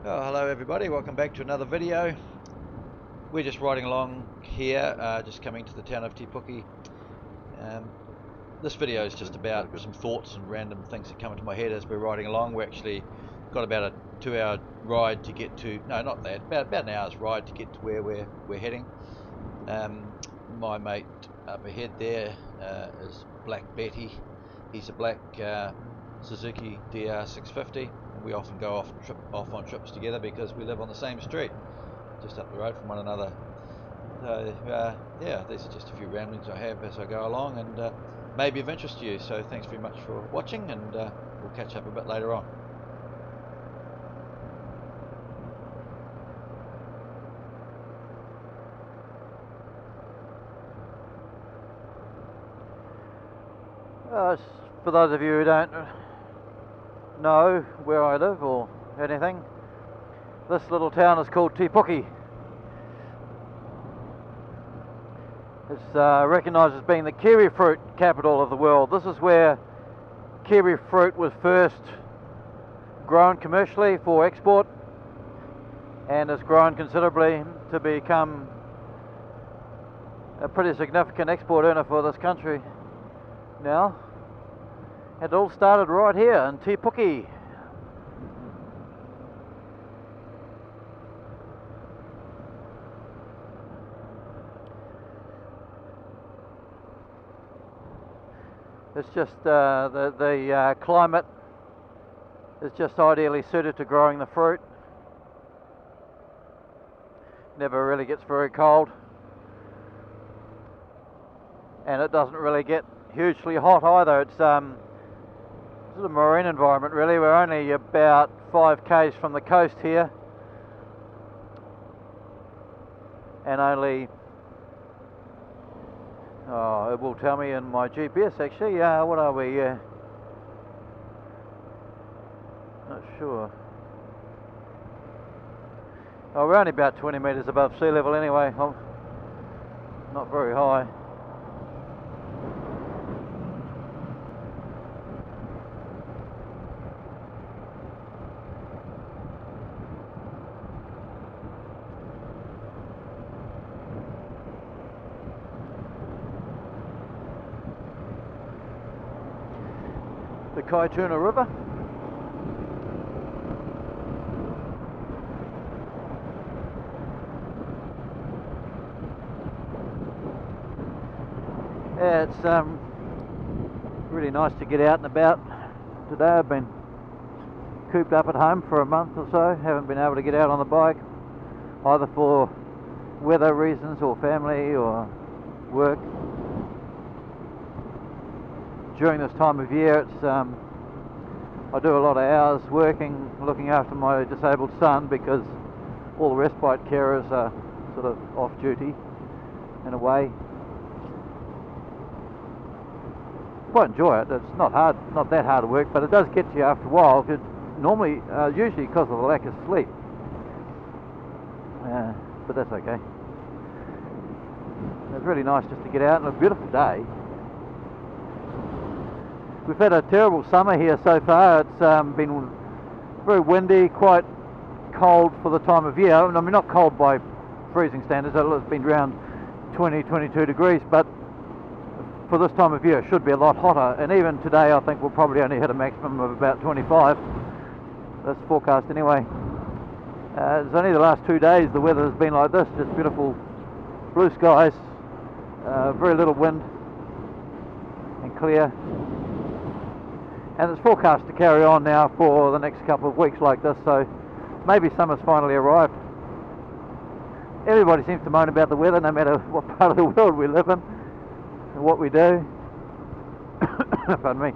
Oh, hello everybody, welcome back to another video. We're just riding along here, just coming to the town of Te Puke. This video is just about some thoughts and random things that come into my head as we're riding along. We actually got about a 2-hour ride to get to, no not that, about an hour's ride to get to where we're heading. My mate up ahead there is Black Betty. He's a black Suzuki DR650. We often go off on trips together because we live on the same street, just up the road from one another. So yeah, these are just a few ramblings I have as I go along, and may be of interest to you. So thanks very much for watching, and we'll catch up a bit later on. For those of you who don't know where I live or anything, this little town is called Te Puke. It's recognised as being the kiwi fruit capital of the world. This is where kiwi fruit was first grown commercially for export, and has grown considerably to become a pretty significant export earner for this country now. It all started right here in Te Puke. It's just the climate is just ideally suited to growing the fruit. Never really gets very cold, and it doesn't really get hugely hot either. It's a marine environment really. We're only about 5 k's from the coast here, and only it will tell me in my GPS actually. What are we? Not sure. Oh, we're only about 20 metres above sea level anyway. Not very high. The Kaituna River. Yeah, it's really nice to get out and about. Today I've been cooped up at home for a month or so, haven't been able to get out on the bike, either for weather reasons or family or work. During this time of year, it's I do a lot of hours working, looking after my disabled son, because all the respite carers are sort of off duty in a way. Quite enjoy it. It's not hard, not that hard to work, but it does get to you after a while. Normally, usually because of the lack of sleep, but that's okay. It's really nice just to get out on a beautiful day. We've had a terrible summer here so far. It's been very windy, quite cold for the time of year. I mean, not cold by freezing standards, it's been around 20-22 degrees, but for this time of year it should be a lot hotter, and even today I think we'll probably only hit a maximum of about 25. That's forecast anyway. It's only the last 2 days the weather has been like this, just beautiful blue skies, very little wind and clear. And it's forecast to carry on now for the next couple of weeks like this, so maybe summer's finally arrived. Everybody seems to moan about the weather, no matter what part of the world we live in and what we do. Pardon me.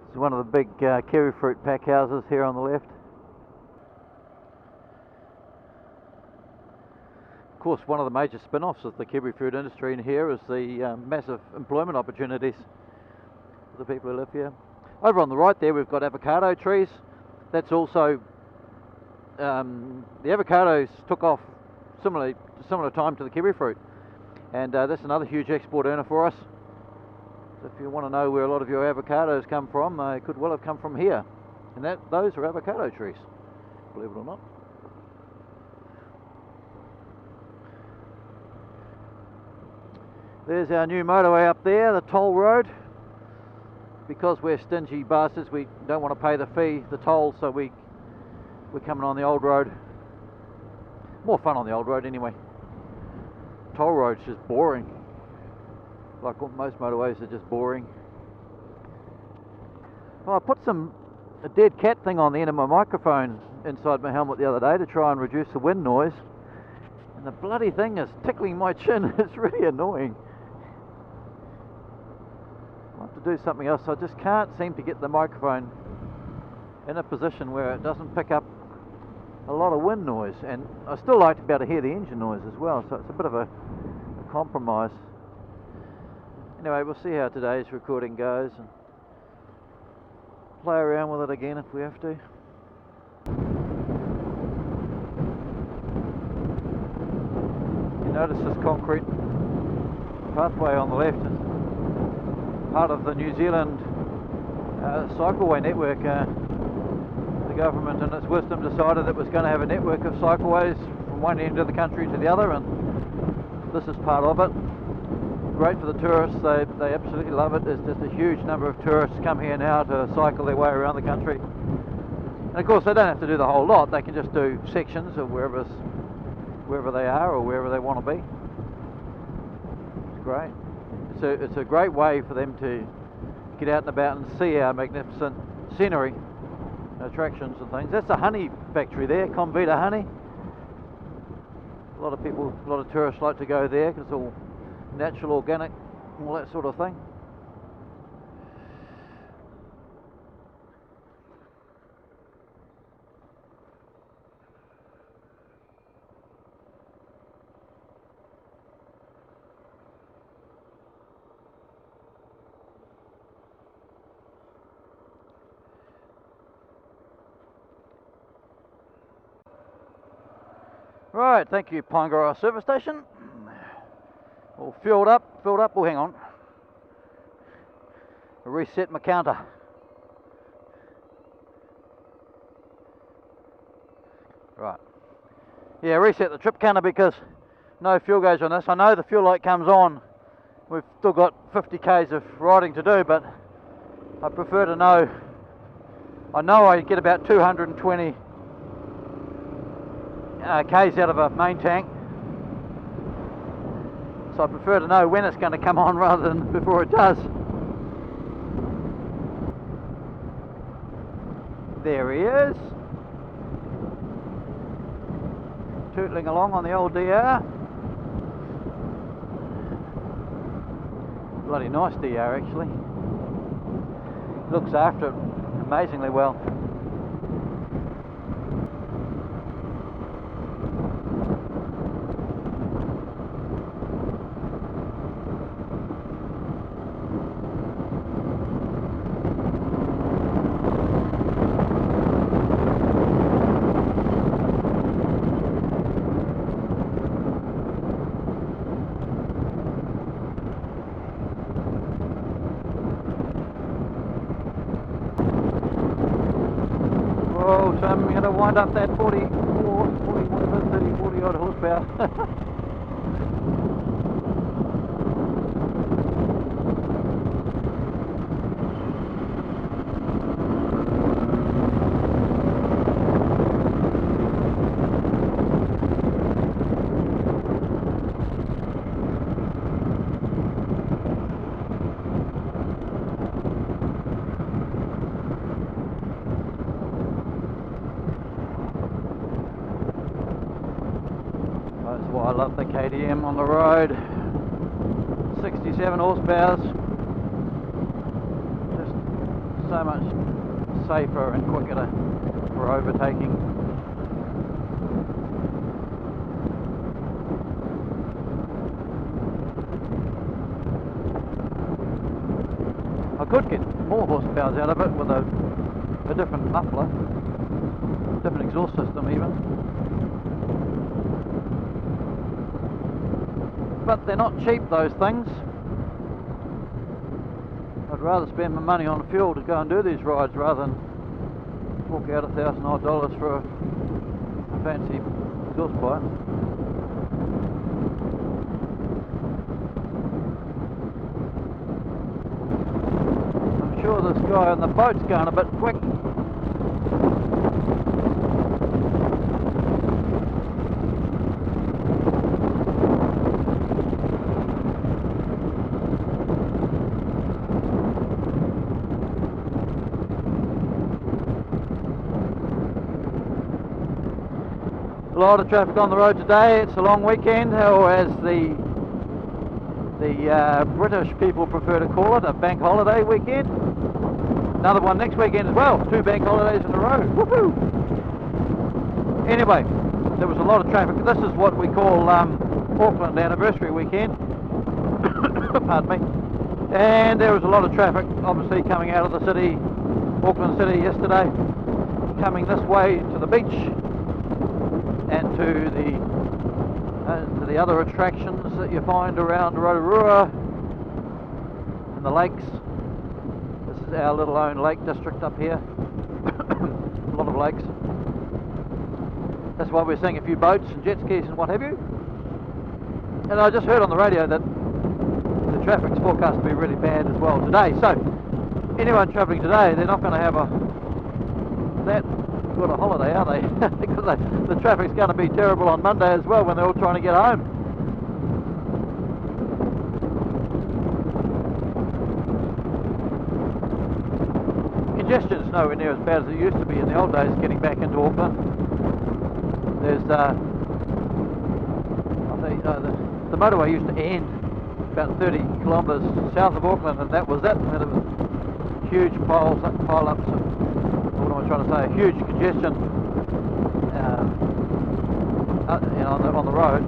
This is one of the big kiwi fruit pack houses here on the left. Of course, one of the major spin-offs of the kiwi fruit industry in here is the massive employment opportunities for the people who live here. Over on the right there we've got avocado trees. That's also the avocados took off similar time to the kiwi fruit, and that's another huge export earner for us. So if you want to know where a lot of your avocados come from, they could well have come from here, and those are avocado trees, believe it or not. There's our new motorway up there, the toll road. Because we're stingy bastards, we don't want to pay the fee, the toll, so we're coming on the old road. More fun on the old road anyway. Toll road's just boring. Like most motorways are just boring. Well, I put a dead cat thing on the end of my microphone inside my helmet the other day to try and reduce the wind noise. And the bloody thing is tickling my chin. It's really annoying. I'll have to do something else. I just can't seem to get the microphone in a position where it doesn't pick up a lot of wind noise, and I still like to be able to hear the engine noise as well, so it's a bit of a compromise. Anyway, we'll see how today's recording goes and play around with it again if we have to. You notice this concrete pathway on the left is part of the New Zealand cycleway network. The government in its wisdom decided it was going to have a network of cycleways from one end of the country to the other, and this is part of it. Great for the tourists, they absolutely love it. There's just a huge number of tourists come here now to cycle their way around the country. And of course they don't have to do the whole lot, they can just do sections of wherever they are or wherever they want to be. It's great. It's a great way for them to get out and about and see our magnificent scenery, attractions and things. That's the honey factory there, Comvita Honey. A lot of tourists like to go there because it's all natural, organic, all that sort of thing. Right, thank you, Pangara service station. All filled up. Oh, hang on. I'll reset my counter. Right. Yeah, reset the trip counter because no fuel gauge on this. I know the fuel light comes on. We've still got 50 k's of riding to do, but I prefer to know. I know I get about 220 k's out of a main tank, so I prefer to know when it's going to come on rather than before it does. There he is, tootling along on the old DR. Bloody nice DR actually. Looks after it amazingly well. Oh, Tim, you're going to wind up that 40 odd horsepower. That's why I love the KTM on the road. 67 horsepower. Just so much safer and quicker for overtaking. I could get more horsepower out of it with a different muffler. different exhaust system even. But they're not cheap, those things. I'd rather spend my money on fuel to go and do these rides rather than fork out $1,000 odd for a fancy exhaust pipe. I'm sure this guy on the boat's going a bit quick. A lot of traffic on the road today. It's a long weekend, or as the British people prefer to call it, a bank holiday weekend. Another one next weekend as well. 2 bank holidays in a row. Woohoo! Anyway, there was a lot of traffic. This is what we call Auckland anniversary weekend. Pardon me. And there was a lot of traffic, obviously, coming out of the city, Auckland City yesterday, coming this way to the beach and to the other attractions that you find around Rotorua and the lakes. This is our little own lake district up here. A lot of lakes. That's why we're seeing a few boats and jet skis and what have you. And I just heard on the radio that the traffic's forecast to be really bad as well today. So anyone travelling today, they're not going to have that good a holiday, are they? Because the traffic's going to be terrible on Monday as well when they're all trying to get home. Congestion's nowhere near as bad as it used to be in the old days getting back into Auckland. There's I think the motorway used to end about 30 kilometres south of Auckland, and that was it. And it was huge pile-ups of, what am I trying to say, huge congestion on the road.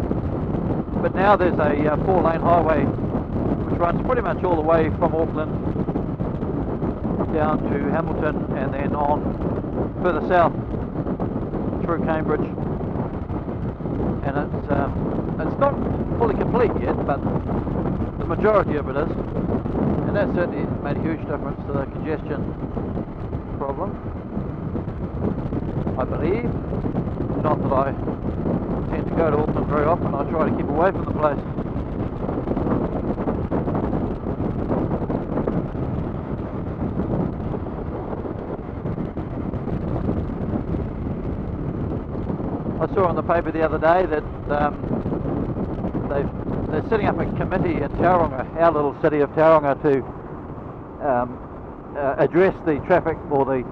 But now there's a 4-lane highway which runs pretty much all the way from Auckland down to Hamilton and then on further south through Cambridge. And it's not fully complete yet, but the majority of it is, and that certainly made a huge difference to the congestion problem, I believe. Not that I tend to go to Auckland very often. I try to keep away from the place. I saw on the paper the other day that they're setting up a committee in Tauranga, our little city of Tauranga, to address the traffic or the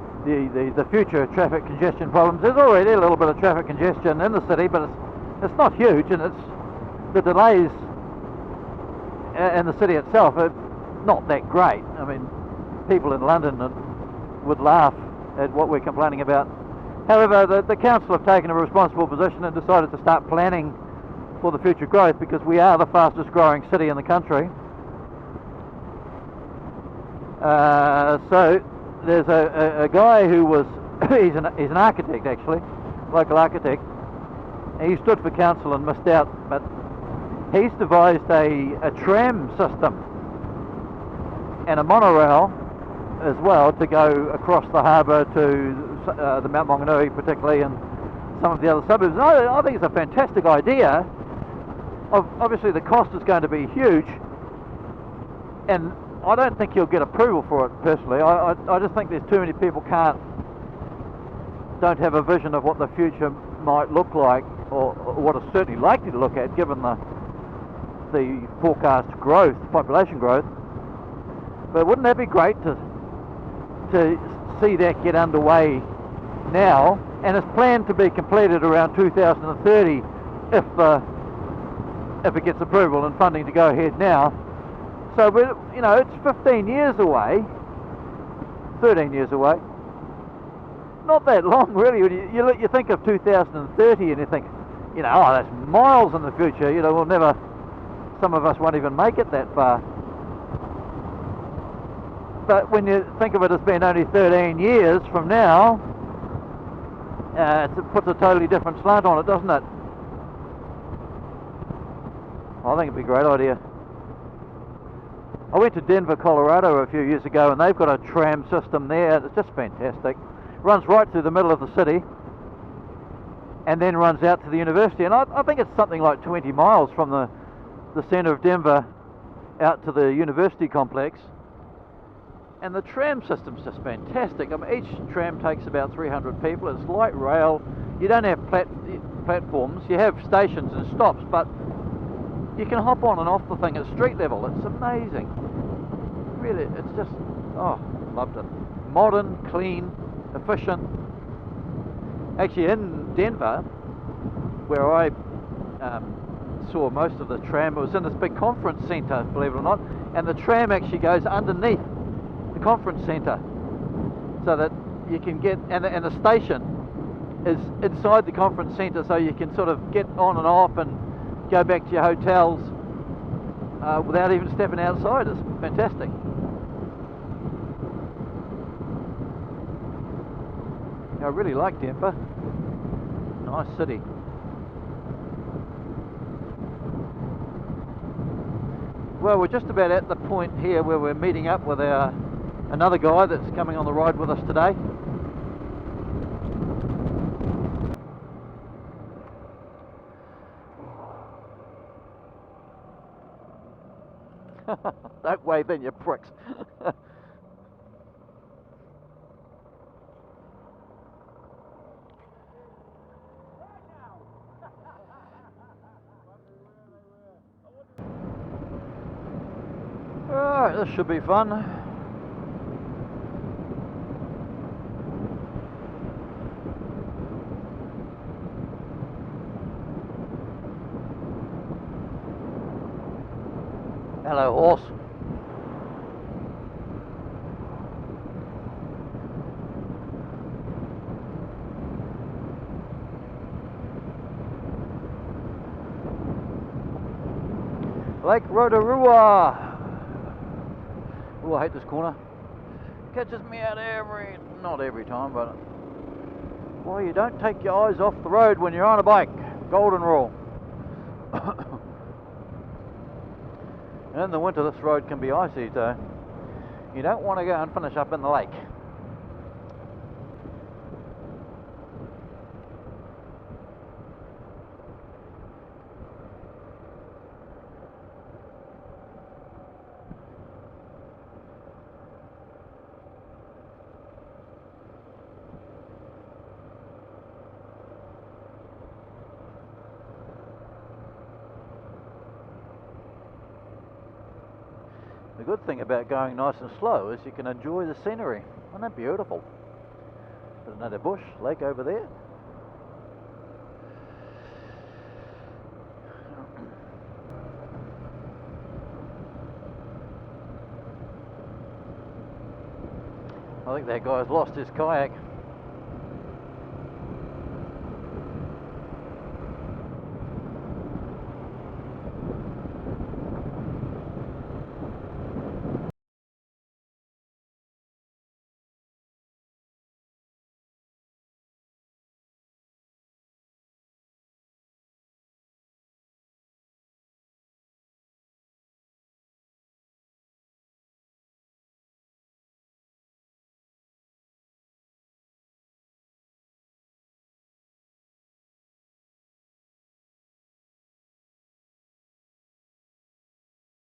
future traffic congestion problems. There's already a little bit of traffic congestion in the city, but it's not huge, and it's the delays in the city itself are not that great. I mean, people in London would laugh at what we're complaining about. However, the council have taken a responsible position and decided to start planning for the future growth, because we are the fastest growing city in the country. So there's a guy who was he's an architect, actually, local architect. He stood for council and missed out, but he's devised a tram system and a monorail as well to go across the harbour to the Mount Maunganui particularly, and some of the other suburbs. I think it's a fantastic idea. Obviously the cost is going to be huge, and I don't think he'll get approval for it personally. I just think there's too many people don't have a vision of what the future might look like, or what it's certainly likely to look at given the forecast growth, population growth. But wouldn't that be great to see that get underway now? And it's planned to be completed around 2030 if it gets approval and funding to go ahead now. So it's 15 years away, 13 years away. Not that long, really. You think of 2030 and you think, oh, that's miles in the future. We'll never. Some of us won't even make it that far. But when you think of it as being only 13 years from now, it puts a totally different slant on it, doesn't it? I think it'd be a great idea. I went to Denver, Colorado a few years ago, and they've got a tram system there. It's just fantastic. Runs right through the middle of the city and then runs out to the university. And I think it's something like 20 miles from the centre of Denver out to the university complex. And the tram system's just fantastic. I mean, each tram takes about 300 people. It's light rail. You don't have platforms. You have stations and stops, but you can hop on and off the thing at street level. It's amazing. Really, it's just, oh, loved it. Modern, clean, efficient. Actually, in Denver, where I saw most of the tram, it was in this big conference centre, believe it or not, and the tram actually goes underneath the conference centre, so that you can get, and the station is inside the conference centre, so you can sort of get on and off and go back to your hotels without even stepping outside. It's fantastic. I really like Denver. Nice city. Well, we're just about at the point here where we're meeting up with another guy that's coming on the ride with us today. Don't wave then, you pricks. Alright, this should be fun. Hello, horse. Lake Rotorua. Oh, I hate this corner. Catches me out not every time, but well, you don't take your eyes off the road when you're on a bike. Golden rule. And in the winter this road can be icy, so you don't want to go and finish up in the lake. The good thing about going nice and slow is you can enjoy the scenery. Isn't that beautiful? There's another bush, lake over there. I think that guy's lost his kayak.